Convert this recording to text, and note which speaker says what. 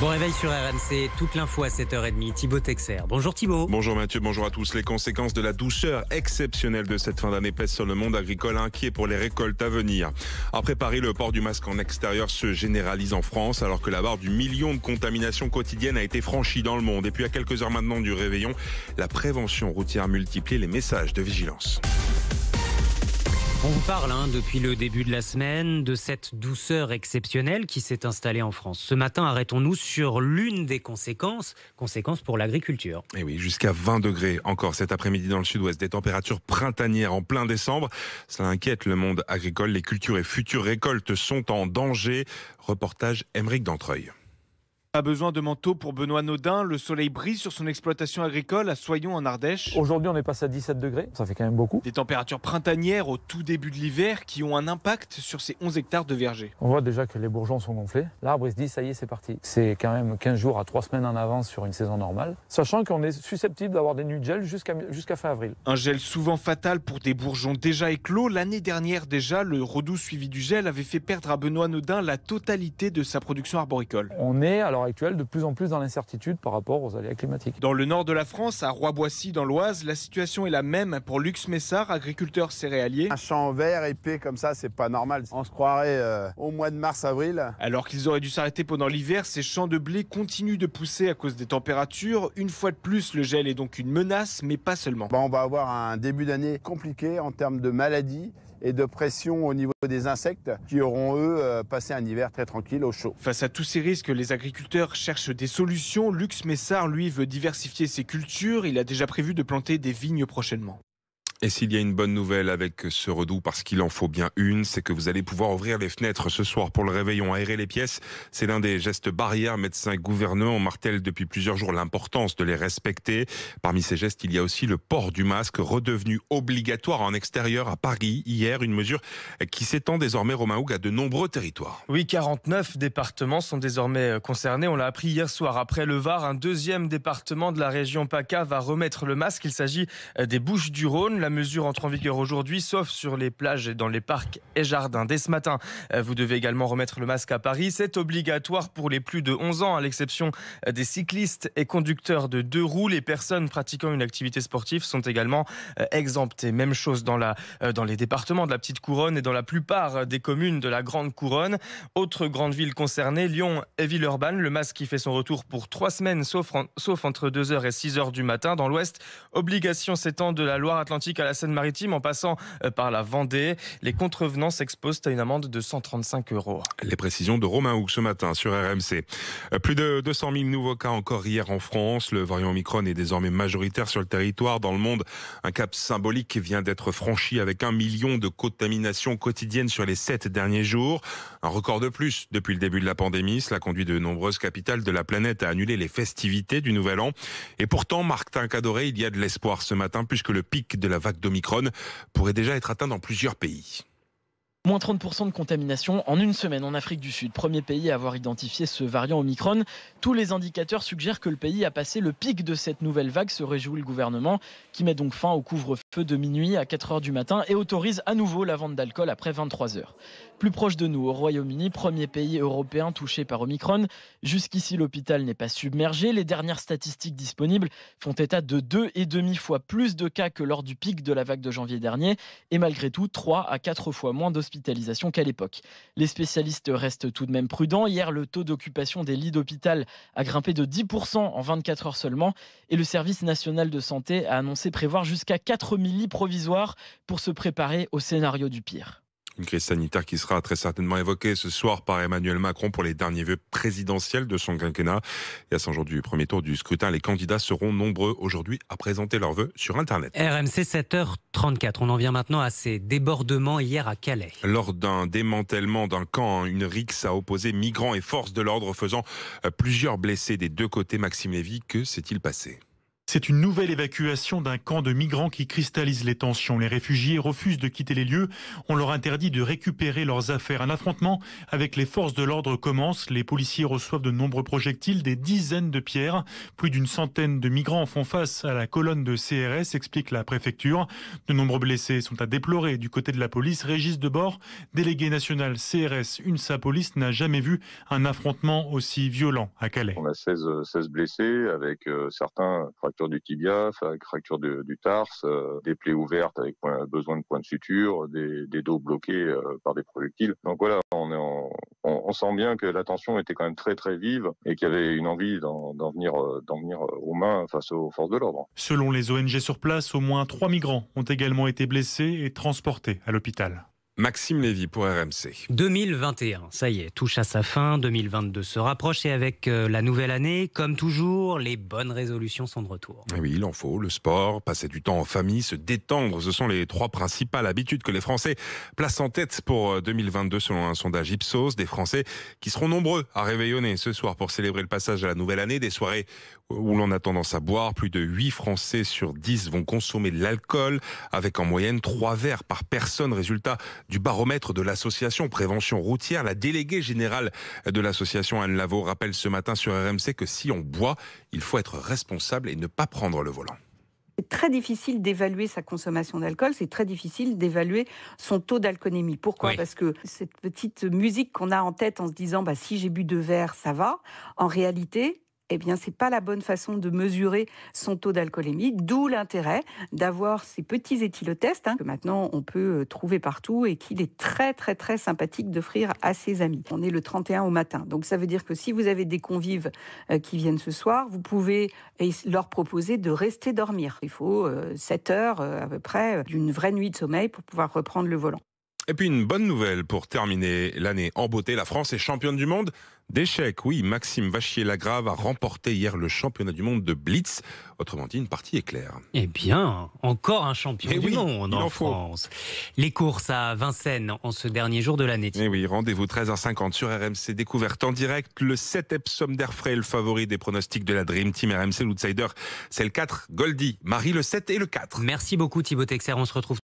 Speaker 1: Bon réveil sur RMC, toute l'info à 7h30, Thibaut Texer. Bonjour Thibaut.
Speaker 2: Bonjour Mathieu, bonjour à tous. Les conséquences de la douceur exceptionnelle de cette fin d'année pèsent sur le monde agricole, inquiet pour les récoltes à venir. Après Paris, le port du masque en extérieur se généralise en France alors que la barre du million de contaminations quotidiennes a été franchie dans le monde. Et puis à quelques heures maintenant du réveillon, la prévention routière multiplie les messages de vigilance.
Speaker 1: On vous parle depuis le début de la semaine de cette douceur exceptionnelle qui s'est installée en France. Ce matin, arrêtons-nous sur l'une des conséquences pour l'agriculture.
Speaker 2: Et oui, jusqu'à 20 degrés encore cet après-midi dans le sud-ouest, des températures printanières en plein décembre. Cela inquiète le monde agricole. Les cultures et futures récoltes sont en danger. Reportage Aymeric Dantreuil.
Speaker 3: Pas besoin de manteau pour Benoît Naudin. Le soleil brille sur son exploitation agricole à Soyons en Ardèche.
Speaker 4: Aujourd'hui, on est passé à 17 degrés. Ça fait quand même beaucoup.
Speaker 3: Des températures printanières au tout début de l'hiver qui ont un impact sur ces 11 hectares de verger.
Speaker 4: On voit déjà que les bourgeons sont gonflés. L'arbre, il se dit, ça y est, c'est parti. C'est quand même 15 jours à 3 semaines en avance sur une saison normale. Sachant qu'on est susceptible d'avoir des nuits de gel jusqu'à fin avril.
Speaker 3: Un gel souvent fatal pour des bourgeons déjà éclos. L'année dernière déjà, le redoux suivi du gel avait fait perdre à Benoît Naudin la totalité de sa production arboricole.
Speaker 4: On est à l'heure actuelle de plus en plus dans l'incertitude par rapport aux aléas climatiques.
Speaker 3: Dans le nord de la France, à Roy-Boissy dans l'Oise, la situation est la même pour Lux Messard, agriculteur céréalier.
Speaker 5: Un champ vert épais comme ça, c'est pas normal. On se croirait au mois de mars-avril.
Speaker 3: Alors qu'ils auraient dû s'arrêter pendant l'hiver, ces champs de blé continuent de pousser à cause des températures. Une fois de plus, le gel est donc une menace, mais pas seulement.
Speaker 5: On va avoir un début d'année compliqué en termes de maladies et de pression au niveau des insectes qui auront, eux, passé un hiver très tranquille au chaud.
Speaker 3: Face à tous ces risques, les agriculteurs cherchent des solutions. Lux Messard, lui, veut diversifier ses cultures. Il a déjà prévu de planter des vignes prochainement.
Speaker 2: Et s'il y a une bonne nouvelle avec ce redoux, parce qu'il en faut bien une, c'est que vous allez pouvoir ouvrir les fenêtres ce soir pour le réveillon, aérer les pièces. C'est l'un des gestes barrières. Médecins et gouvernement martèlent depuis plusieurs jours l'importance de les respecter. Parmi ces gestes, il y a aussi le port du masque, redevenu obligatoire en extérieur à Paris hier. Une mesure qui s'étend désormais, Romain Hougue, à de nombreux territoires.
Speaker 6: Oui, 49 départements sont désormais concernés. On l'a appris hier soir. Après le Var, un deuxième département de la région PACA va remettre le masque. Il s'agit des Bouches-du-Rhône. La mesure entre en vigueur aujourd'hui, sauf sur les plages et dans les parcs et jardins. Dès ce matin, vous devez également remettre le masque à Paris. C'est obligatoire pour les plus de 11 ans, à l'exception des cyclistes et conducteurs de 2 roues. Les personnes pratiquant une activité sportive sont également exemptées. Même chose dans les départements de la Petite Couronne et dans la plupart des communes de la Grande Couronne. Autre grande ville concernée, Lyon et Villeurbanne. Le masque qui fait son retour pour 3 semaines, sauf entre 2h et 6h du matin. Dans l'Ouest, obligation s'étend de la Loire-Atlantique à la Seine-Maritime en passant par la Vendée. Les contrevenants s'exposent à une amende de 135 €.
Speaker 2: Les précisions de Romain Hougue ce matin sur RMC. Plus de 200 000 nouveaux cas encore hier en France. Le variant Omicron est désormais majoritaire sur le territoire. Dans le monde, un cap symbolique vient d'être franchi avec 1 million de contaminations quotidiennes sur les 7 derniers jours. Un record de plus depuis le début de la pandémie. Cela conduit de nombreuses capitales de la planète à annuler les festivités du Nouvel An. Et pourtant, Martin Cadoré, il y a de l'espoir ce matin puisque le pic de la vague d'Omicron pourrait déjà être atteint dans plusieurs pays.
Speaker 7: Moins 30% de contamination en une semaine en Afrique du Sud. Premier pays à avoir identifié ce variant Omicron. Tous les indicateurs suggèrent que le pays a passé le pic de cette nouvelle vague, se réjouit le gouvernement, qui met donc fin au couvre-feu de minuit à 4h du matin et autorise à nouveau la vente d'alcool après 23h. Plus proche de nous, au Royaume-Uni, premier pays européen touché par Omicron. Jusqu'ici, l'hôpital n'est pas submergé. Les dernières statistiques disponibles font état de 2,5 fois plus de cas que lors du pic de la vague de janvier dernier. Et malgré tout, 3 à 4 fois moins d'hospitalisation qu'à l'époque. Les spécialistes restent tout de même prudents. Hier, le taux d'occupation des lits d'hôpital a grimpé de 10% en 24 heures seulement. Et le service national de santé a annoncé prévoir jusqu'à 4000 lits provisoires pour se préparer au scénario du pire.
Speaker 2: Une crise sanitaire qui sera très certainement évoquée ce soir par Emmanuel Macron pour les derniers vœux présidentiels de son quinquennat. Et à 100 jours du premier tour du scrutin, les candidats seront nombreux aujourd'hui à présenter leurs vœux sur Internet.
Speaker 1: RMC 7h34. On en vient maintenant à ces débordements hier à Calais.
Speaker 2: Lors d'un démantèlement d'un camp, une rixe a opposé migrants et forces de l'ordre faisant plusieurs blessés des deux côtés. Maxime Lévy, que s'est-il passé ?
Speaker 8: C'est une nouvelle évacuation d'un camp de migrants qui cristallise les tensions. Les réfugiés refusent de quitter les lieux. On leur interdit de récupérer leurs affaires. Un affrontement avec les forces de l'ordre commence. Les policiers reçoivent de nombreux projectiles, des dizaines de pierres. Plus d'une centaine de migrants font face à la colonne de CRS, explique la préfecture. De nombreux blessés sont à déplorer. Du côté de la police, Régis Debord, délégué national CRS UNSA Police, n'a jamais vu un affrontement aussi violent à Calais.
Speaker 9: On a 16 blessés avec certains fractures du tibia, fractures du tarse, des plaies ouvertes avec besoin de points de suture, des dos bloqués par des projectiles. Donc voilà, on sent bien que la tension était quand même très très vive et qu'il y avait une envie d'en venir aux mains face aux forces de l'ordre.
Speaker 8: Selon les ONG sur place, au moins 3 migrants ont également été blessés et transportés à l'hôpital.
Speaker 2: Maxime Lévy pour RMC.
Speaker 1: 2021, ça y est, touche à sa fin. 2022 se rapproche et avec la nouvelle année, comme toujours, les bonnes résolutions sont de retour.
Speaker 2: Et oui, il en faut. Le sport, passer du temps en famille, se détendre. Ce sont les 3 principales habitudes que les Français placent en tête pour 2022 selon un sondage Ipsos. Des Français qui seront nombreux à réveillonner ce soir pour célébrer le passage à la nouvelle année. Des soirées où l'on a tendance à boire. Plus de 8 Français sur 10 vont consommer de l'alcool avec en moyenne 3 verres par personne. Résultat du baromètre de l'association Prévention Routière. La déléguée générale de l'association, Anne Lavaux, rappelle ce matin sur RMC que si on boit, il faut être responsable et ne pas prendre le volant.
Speaker 10: C'est très difficile d'évaluer sa consommation d'alcool, c'est très difficile d'évaluer son taux d'alcoolémie. Pourquoi ?
Speaker 1: Oui.
Speaker 10: Parce que cette petite musique qu'on a en tête en se disant si j'ai bu 2 verres, ça va, en réalité, c'est pas la bonne façon de mesurer son taux d'alcoolémie, d'où l'intérêt d'avoir ces petits éthylotests que maintenant on peut trouver partout et qu'il est très très très sympathique d'offrir à ses amis. On est le 31 au matin, donc ça veut dire que si vous avez des convives qui viennent ce soir, vous pouvez leur proposer de rester dormir. Il faut 7 heures à peu près d'une vraie nuit de sommeil pour pouvoir reprendre le volant.
Speaker 2: Et puis une bonne nouvelle pour terminer l'année en beauté. La France est championne du monde d'échecs. Oui, Maxime Vachier-Lagrave a remporté hier le championnat du monde de Blitz. Autrement dit, une partie est claire.
Speaker 1: Eh bien, encore un champion du monde
Speaker 2: il
Speaker 1: en
Speaker 2: en faut.
Speaker 1: France. Les courses à Vincennes en ce dernier jour de l'année.
Speaker 2: Et oui, rendez-vous 13h50 sur RMC Découverte en direct. Le 7 Epsom d'Airfray, le favori des pronostics de la Dream Team RMC. L'outsider, c'est le 4, Goldie. Marie le 7 et le 4.
Speaker 1: Merci beaucoup Thibaut Texer, on se retrouve